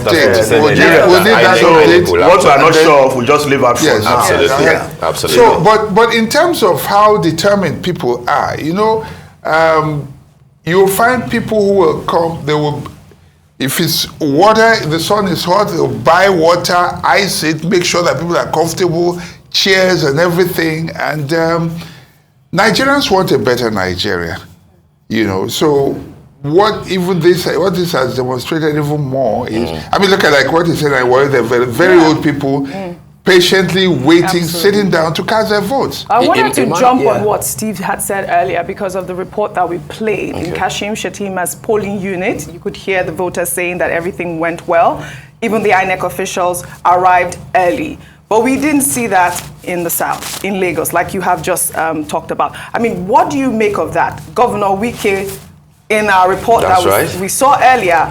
need that update. What we are not sure of, we just leave out for now. Absolutely. So, but in terms of how determined people are, you know, you will find people who will come. They will, if it's water, the sun is hot, they'll buy water, ice it, make sure that people are comfortable, chairs and everything, and Nigerians want a better Nigeria, you know. So what this has demonstrated even more is, I mean, look at like what he said. I worry the very old people patiently waiting, sitting down to cast their votes. I wanted to jump on what Steve had said earlier because of the report that we played in Kashim Shettima's polling unit. You could hear the voters saying that everything went well. Even the INEC officials arrived early. But we didn't see that in the South, in Lagos, like you have just talked about. I mean, what do you make of that? Governor Wike, in our report we saw earlier,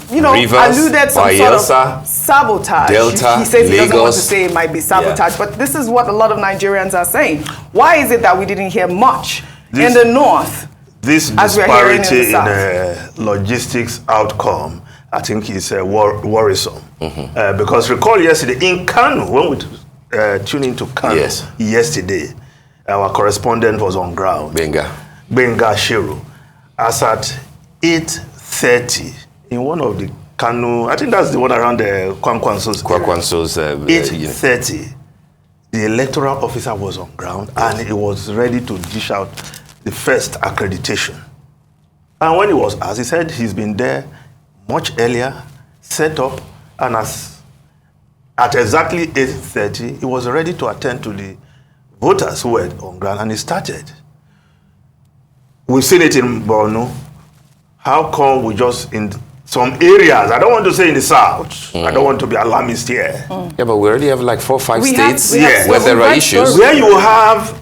you know, alluded some sort of sabotage. Delta, he says he doesn't want to say it might be sabotage, but this is what a lot of Nigerians are saying. Why is it that we didn't hear much in the North? This disparity in logistics outcome, I think is worrisome. Because recall yesterday in Kano, when we tuned into Kano yesterday, our correspondent was on ground. Benga Shiru. As at 8:30 in one of the Kano, I think that's the one around the Kwankwanso's. 8:30, the electoral officer was on ground and he was ready to dish out the first accreditation. And when he was asked, he said he's been there much earlier, set up, and at exactly 8:30, he was ready to attend to the voters who were on ground, and he started. We've seen it in Borno. How come we just, in some areas, I don't want to say in the South, I don't want to be alarmist here. Yeah, but we already have like 4 or 5 states where there are issues. Where you have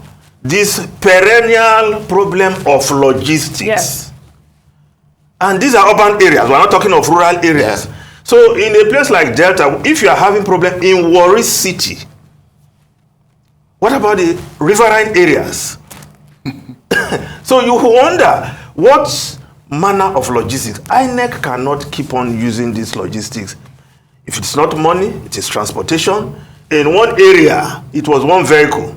this perennial problem of logistics. Yes. And these are urban areas. We're not talking of rural areas. Yeah. So in a place like Delta, if you are having problem in Warri City, what about the riverine areas? So you wonder what manner of logistics. INEC cannot keep on using this logistics. If it's not money, it is transportation. In one area, it was one vehicle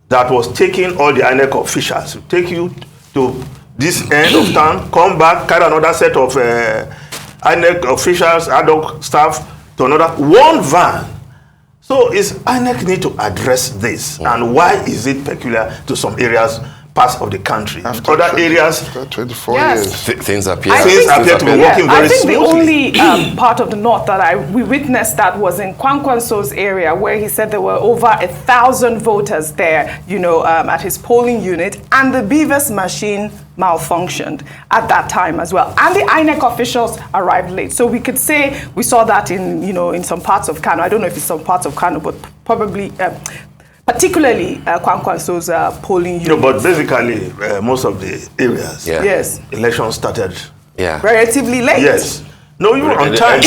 that was taking all the INEC officials to take you to this end of town, come back, carry another set of INEC officials, ad hoc staff to another, one van. So is INEC need to address this, and why is it peculiar to some areas, parts of the country? After other areas, 24 Yes. years. Things appear to be working very I think smoothly. the only part of the north that we witnessed that was in Kwankwanso's area, where he said there were over 1,000 voters there, at his polling unit, and the Beavers machine malfunctioned at that time as well. And the INEC officials arrived late. So we could say we saw that in some parts of Kano. I don't know if it's some parts of Kano, but probably particularly Kwankwanso's polling unit. but basically most of the areas, Yes, elections started relatively late. Yes. No, you were on time. In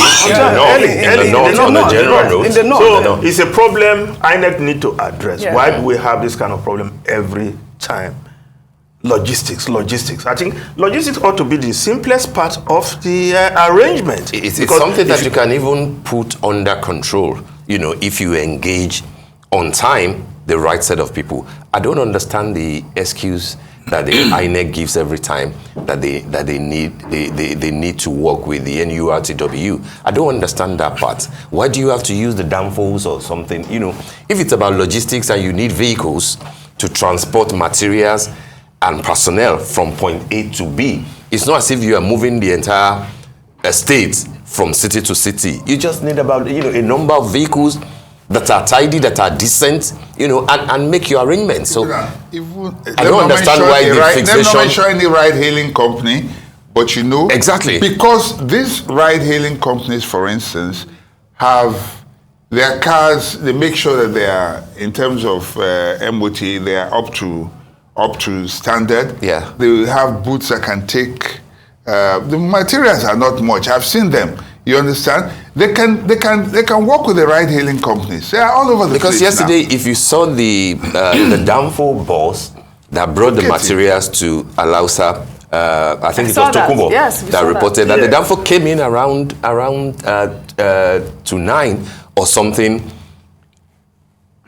the north. So it's a problem INEC need to address. Yeah. Why do we have this kind of problem every time? Logistics. I think logistics ought to be the simplest part of the arrangement. It's something that you can even put under control, if you engage on time the right set of people. I don't understand the excuse that the INEC gives every time that they need to work with the NURTW. I don't understand that part. Why do you have to use the danfos or something? If it's about logistics and you need vehicles to transport materials and personnel from point A to B, it's not as if you are moving the entire state from city to city. You just need about a number of vehicles that are tidy, that are decent, and make your arrangements. So I don't understand why the fixation. They're not mentioning any ride-hailing company, but exactly, because these ride-hailing companies, for instance, have their cars. They make sure that they are, in terms of MOT, they are up to standard. Yeah, they have booths that can take. The materials are not much. I've seen them. You understand? They can work with the ride-hailing companies. They are all over the place. Because yesterday, if you saw the Danfo bus that brought the materials to Alausa, I think it was Tokumbo that reported that the Danfo came in around to 9 or something,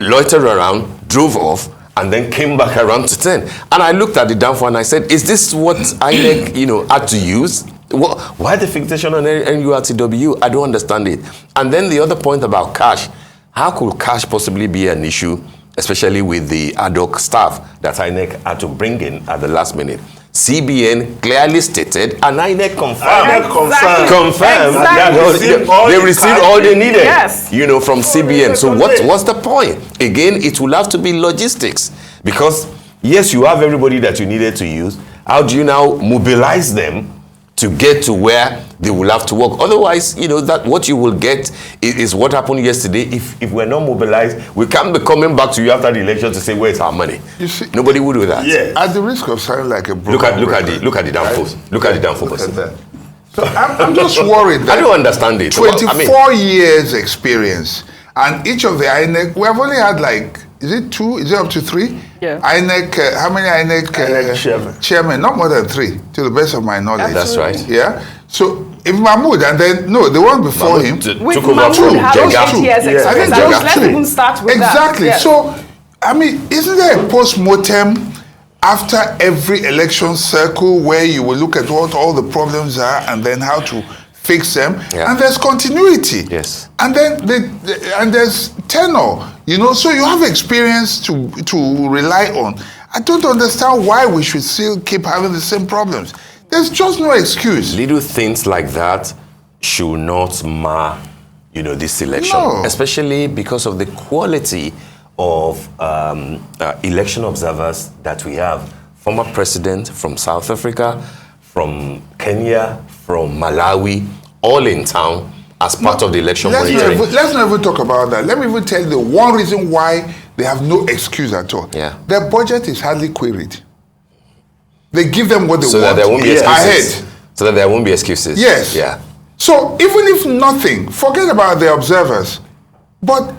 loitered around, drove off, and then came back around to 10. And I looked at the Danfo and I said, "Is this what INEC had to use? Why the fixation on NURTW? I don't understand it." And then the other point about cash, how could cash possibly be an issue, especially with the ad hoc staff that INEC had to bring in at the last minute? CBN clearly stated, and INEC confirmed that they received all they needed, from CBN. So what's the point? Again, it will have to be logistics, because yes, you have everybody that you needed to use. How do you now mobilize them to get to where they will have to work? Otherwise, that what you will get is what happened yesterday. If we're not mobilized, we can't be coming back to you after the election to say, "Where's our money?" You see, nobody would do that. Yeah. At the risk of sounding like a broken look at the downfalls. Look at the downfalls. So I'm just worried that I don't understand it. 24 years experience, and each of the INEC, we have only had is it 2? Is it up to 3? Yeah. INEC, how many INEC chairmen? Not more than 3, to the best of my knowledge. That's right. Yeah. So if Mahmoud, and then the one before him took over 2. Just 2. Let's even start with exactly. That. So isn't there a post-mortem after every election cycle where you will look at what all the problems are and then how to fix them, and there's continuity. Yes. And then and there's tenure, so you have experience to rely on. I don't understand why we should still keep having the same problems. There's just no excuse. Little things like that should not mar, this election, especially because of the quality of election observers that we have. Former president from South Africa, from Kenya, from Malawi, all in town as part of the election monitoring. Let's not even talk about that. Let me even tell you the one reason why they have no excuse at all. Yeah. Their budget is hardly queried. They give them what they so want that there won't be excuses. ahead. So that there won't be excuses. Yes. Yeah. So even if nothing, forget about the observers. But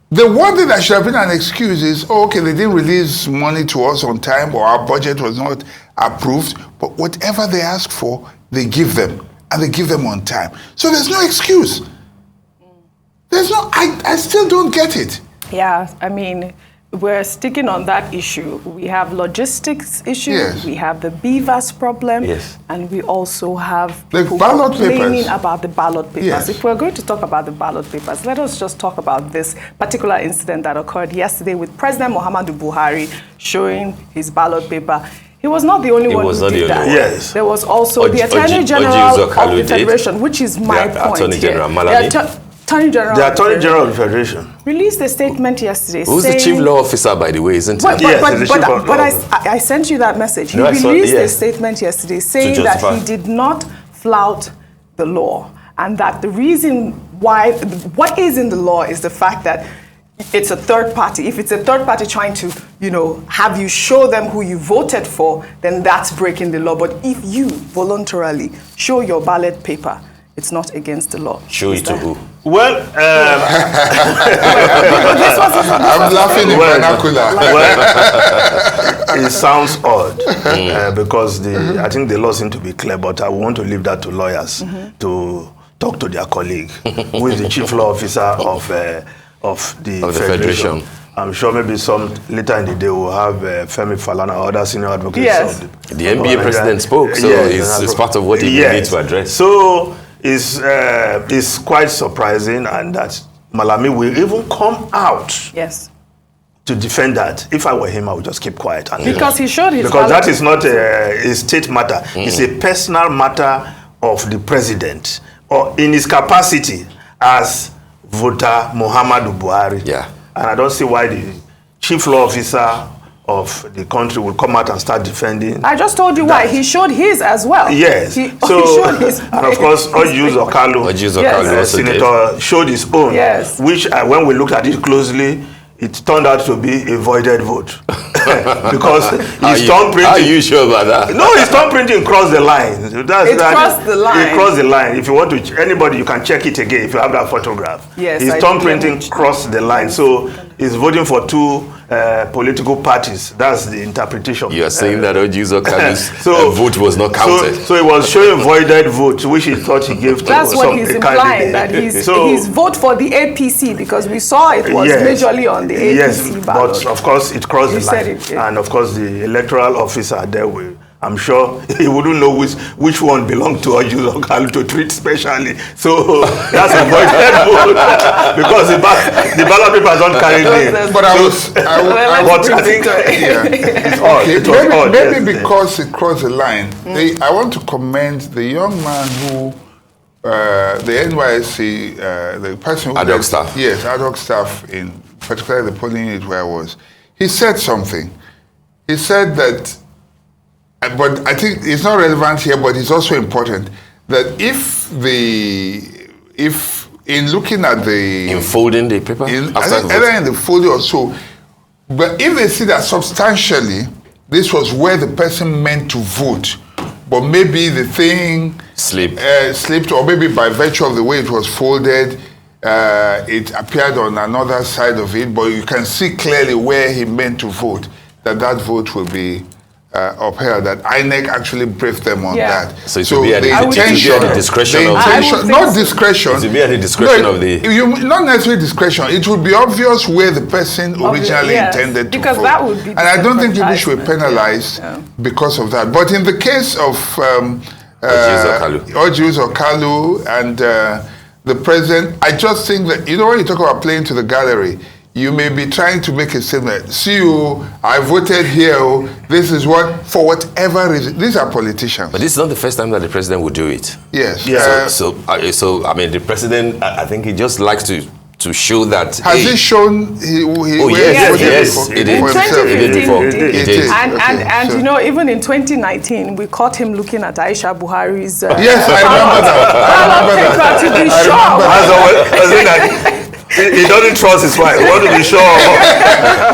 the one thing that should have been an excuse is, oh, okay, they didn't release money to us on time, or our budget was not approved. But whatever they ask for, they give them, and they give them on time. So there's no excuse. There's no. I still don't get it. Yeah, I mean, we're sticking on that issue. We have logistics issue, Yes. we have the beavers problem, Yes. and we also have The people ballot complaining papers. about the ballot papers. Yes. If we're going to talk about the ballot papers, let us just talk about this particular incident that occurred yesterday with President Muhammadu Buhari showing his ballot paper. He was not the only one who did that. Yes. There was also the Attorney General of the Federation, which is my point Attorney here. General Malami. Attorney General. The Attorney General of the Federation released a statement yesterday Who's saying, the chief law officer, by the way, isn't but, he? but I sent you that message. He released a statement yesterday saying that he did not flout the law, and that the reason why, what is in the law is the fact that it's a third party. If it's a third party trying to, have you show them who you voted for, then that's breaking the law. But if you voluntarily show your ballot paper, it's not against the law. Show it to who? Well, I'm laughing in vernacular. It sounds odd because I think the law seems to be clear, but I want to leave that to lawyers to talk to their colleague, who is the chief law officer of the Federation. I'm sure maybe some later in the day we'll have Femi Falana or other senior advocates. Yes. The NBA president spoke, so it's part of what he need to address. So it's quite surprising, and that Malami will even come out to defend that. If I were him, I would just keep quiet. Because he showed his Because that is not a state matter. It's a personal matter of the president, or in his capacity as voter Muhammadu Buhari. Yeah. And I don't see why the chief law officer of the country will come out and start defending. I just told you why. He showed his as well. Yes. He showed his. And of course, Ojuzo Kalu, Senator, showed his own. Yes. Which, when we looked at it closely, it turned out to be a voided vote. Because his thumb printing. Are you sure about that? No, his thumb printing crossed the line. It crossed the line. It crossed the line. If you want to, anybody, you can check it again if you have that photograph. Yes. His thumb printing crossed the line. So he's voting for two political parties. That's the interpretation. You are saying that Ojuzo Kalu's vote was not counted. So he was showing voided vote, which he thought he gave to That's some what he's implying, that his vote for the APC, because we saw it was majorly on the APC ballot. But of course it crossed the line. And of course the electoral officer there will, I'm sure he wouldn't know which one belonged to Ojuzo Kalu to treat specially. So that's a voided vote because the ballot papers don't carry name. But I think maybe because it crossed the line. I want to commend the young man who the NYSC, the person who ad hoc staff. Yes, ad hoc staff in particularly the polling unit where I was. He said something. He said that. But I think it's not relevant here, but it's also important that if in looking at the folding the paper, either in the folding or so, but if they see that substantially this was where the person meant to vote, but maybe the thing slipped, or maybe by virtue of the way it was folded, it appeared on another side of it, but you can see clearly where he meant to vote, that vote will be upheld, that INEC actually briefed them on that. So it will be at the discretion of not discretion. It will be at the discretion of the. Not necessarily discretion. It would be obvious where the person originally intended to vote. That would be. And I don't think people should be penalized because of that. But in the case of Ojuzo Kalu and the president, I just think that, when you talk about playing to the gallery, you may be trying to make a statement. See you, I voted here. This is what, for whatever reason. These are politicians. But this is not the first time that the president would do it. Yes. So I mean, the president, I think he just likes to show that. Has he shown? Yes, it did. In 2015, it did. And even in 2019, we caught him looking at Aisha Buhari's. Yes, I remember that. To be sure. He doesn't trust his wife. He wants to be sure.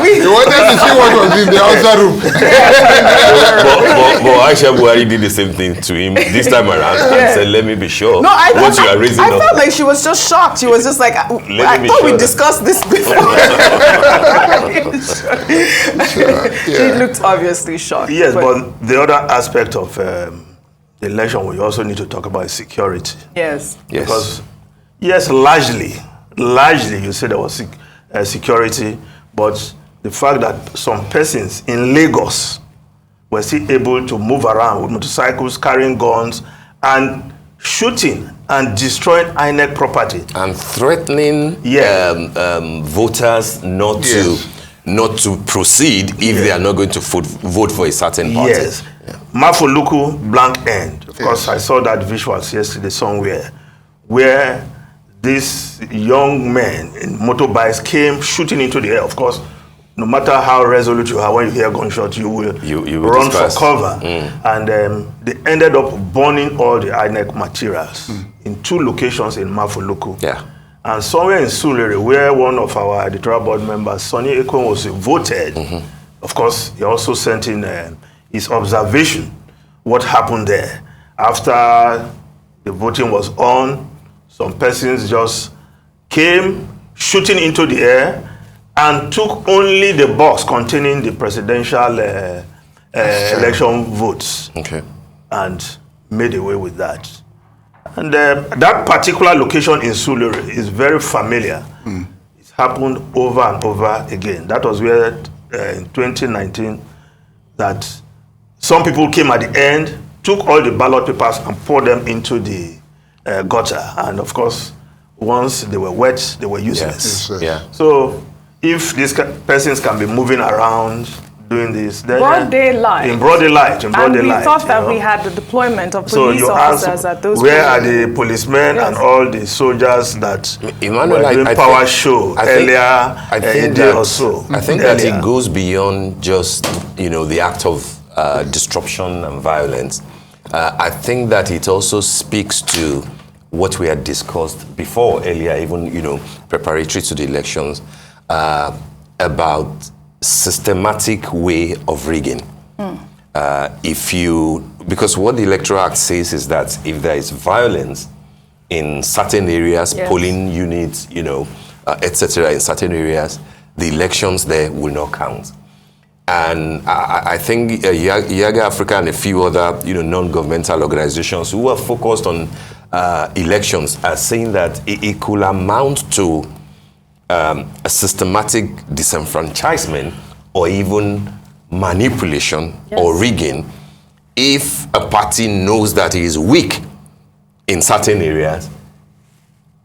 He wanted to see what was in the outside room. But Aisha Buhari did the same thing to him this time around and said, let me be sure. No, I felt like she was just shocked. She was just like, I thought we discussed this before. She looked obviously shocked. Yes, but the other aspect of the election we also need to talk about is security. Yes. Because, yes, largely you say there was security, but the fact that some persons in Lagos were still able to move around with motorcycles, carrying guns, and shooting and destroying INEC property. And threatening voters not to proceed if they are not going to vote for a certain party. Yes. Mafoluku blank end. Of course, I saw that visuals yesterday somewhere where these young men in motorbikes came shooting into the air. Of course, no matter how resolute you are, when you hear gunshots, you will run for cover. And they ended up burning all the INEC materials in 2 locations in Mafoluku. Yeah. And somewhere in Sulere, where one of our editorial board members, Sonny Ekwen, was voted. Of course, he also sent in his observation, what happened there. After the voting was on, some persons just came shooting into the air and took only the box containing the presidential election votes and made away with that. And that particular location in Sulere is very familiar. It's happened over and over again. That was where in 2019 that some people came at the end, took all the ballot papers and poured them into the gutter. And of course, once they were wet, they were useless. So if these persons can be moving around doing this, then broad daylight. In broad daylight. And we thought that we had the deployment of police officers at those where are the policemen and all the soldiers that were doing power show earlier in the or so? I think that it goes beyond just the act of disruption and violence. I think that it also speaks to what we had discussed before earlier, even preparatory to the elections, about systematic way of rigging. Because what the Electoral Act says is that if there is violence in certain areas, polling units, etc., in certain areas, the elections there will not count. And I think Yaga Africa and a few other non-governmental organizations who are focused on elections are saying that it could amount to a systematic disenfranchisement or even manipulation or rigging if a party knows that it is weak in certain areas,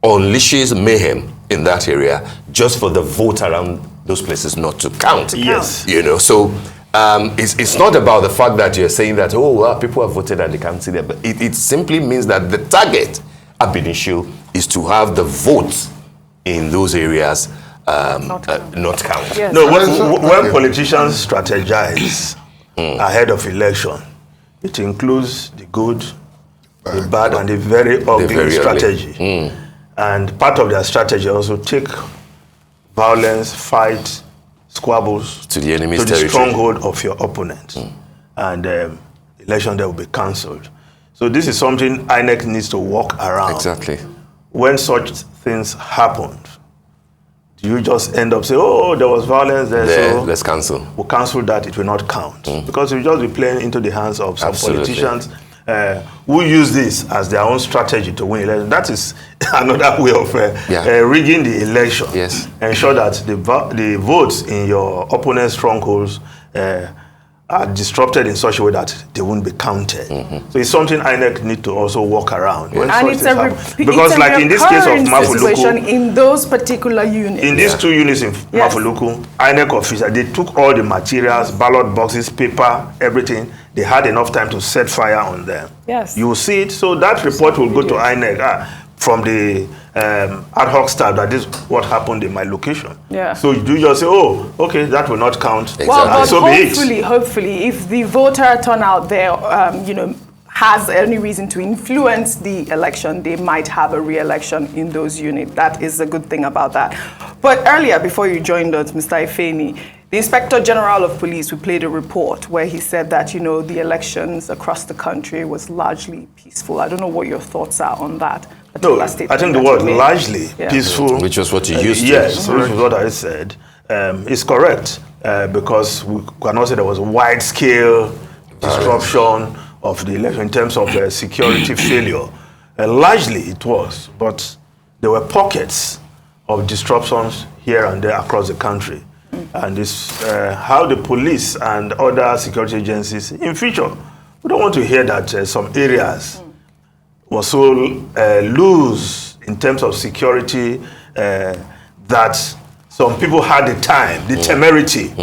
unleashes mayhem in that area just for the vote around those places not to count. Yes. So it's not about the fact that you're saying that, people have voted and they can't see that, but it simply means that the target ab initio is to have the votes in those areas not count. Yes. No, when politicians strategize ahead of election, it includes the good, the bad, and the very ugly strategy. And part of their strategy also take violence, fight, squabbles to the enemy's to the stronghold of your opponent. And election there will be cancelled. So this is something INEC needs to work around. Exactly. When such things happened, do you just end up saying, there was violence there, so let's cancel. We'll cancel that, it will not count. Because you'll just be playing into the hands of some politicians who use this as their own strategy to win election. That is another way of rigging the election. Yes. Ensure that the votes in your opponent's strongholds are disrupted in such a way that they won't be counted. So it's something INEC need to also work around. And it's a because like in this case of Mafoluku, in those particular units. In these 2 units in Mafoluku, INEC officers, they took all the materials, ballot boxes, paper, everything. They had enough time to set fire on them. Yes. You will see it. So that report will go to INEC from the ad hoc staff that this is what happened in my location. Yeah. So you just say, okay, that will not count. Well, but so hopefully, if the voter turnout there, has any reason to influence the election, they might have a re-election in those units. That is a good thing about that. But earlier, before you joined us, Mr. Ifeni, the Inspector General of Police, we played a report where he said that, you know, the elections across the country was largely peaceful. I don't know what your thoughts are on that. No, I think the word largely peaceful, which was what you used to. Yes, which is what I said, is correct because we cannot say there was a wide-scale disruption of the election in terms of security failure. Largely it was, but there were pockets of disruptions here and there across the country. And it's how the police and other security agencies, in future, we don't want to hear that some areas were so loose in terms of security that some people had the time, the temerity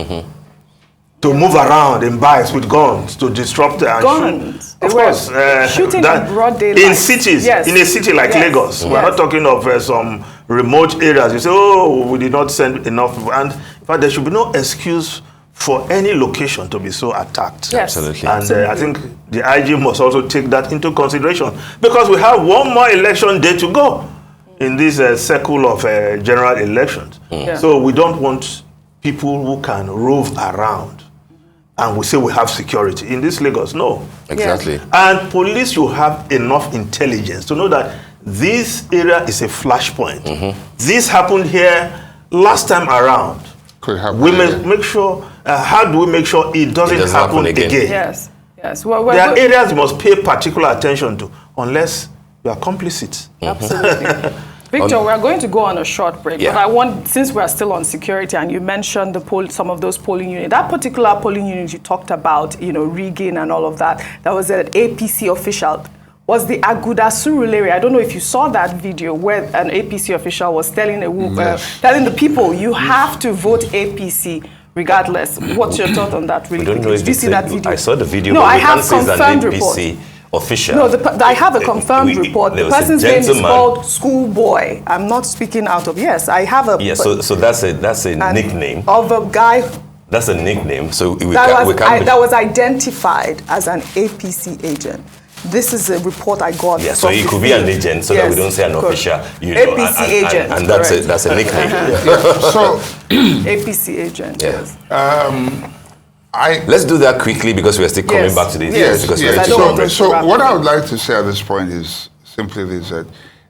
to move around in bikes with guns to disrupt and guns. Of course, shooting in broad daylight. In cities, in a city like Lagos, we're not talking of some remote areas. You say, oh, we did not send enough people. And in fact, there should be no excuse for any location to be so attacked. Yes. Absolutely. And I think the IG must also take that into consideration because we have one more election day to go in this cycle of general elections. So we don't want people who can rove around and we say we have security. In this Lagos, no. Exactly. And police should have enough intelligence to know that this area is a flashpoint. This happened here last time around. Could happen We must make sure, how do we make sure it doesn't happen again? Yes, yes. Well, there are areas you must pay particular attention to unless you are complicit. Absolutely. Victor, we're going to go on a short break, but I want, since we're still on security and you mentioned some of those polling units, that particular polling unit you talked about, you know, rigging and all of that, that was an APC official, was the Aguda Surulere. I don't know if you saw that video where an APC official was telling telling the people, you have to vote APC regardless. What's your thought on that? Really? I don't know if Did you see that video? I saw the video, no, but I we have can't say it's an confirmed APC report. official. No, I have a confirmed report. The person's name is gentleman called Schoolboy. I'm not speaking out of, yes, I have a... Yeah, so that's a nickname. Of a guy... That's a nickname, so we that can't... That was identified as an APC agent. This is a report I got. Yeah, so it could be an agent, so that we don't say an official. You know, APC agent. And that's a nickname. So APC agent. Yes. Let's do that quickly because we're still coming back to this. So what I would like to say at this point is simply this, that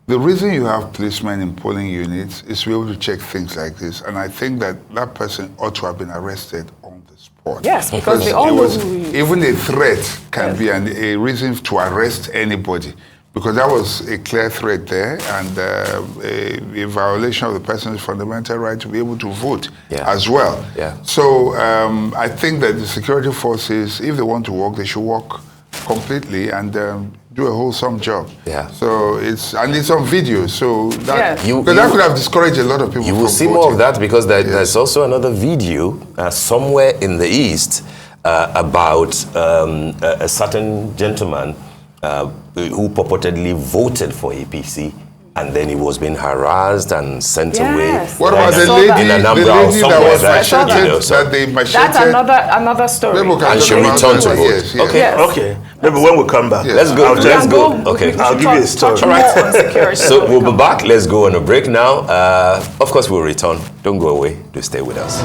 the reason you have policemen in polling units is to be able to check things like this. And I think that that person ought to have been arrested on the spot. Yes, because they all know who he is. Even a threat can be a reason to arrest anybody. Because that was a clear threat there and a violation of the person's fundamental right to be able to vote as well. So I think that the security forces, if they want to work, they should work completely and do a wholesome job. So it's on video, so that, that could have discouraged a lot of people. You will see more of that because there's also another video somewhere in the East about a certain gentleman who purportedly voted for APC, and then he was being harassed and sent away. What about the lady that was That's another story. And she returned to vote. Okay. Maybe when we come back. Let's go. Let's go. Okay. I'll give you a story. So we'll be back. Let's go on a break now. Of course, we'll return. Don't go away. Do stay with us.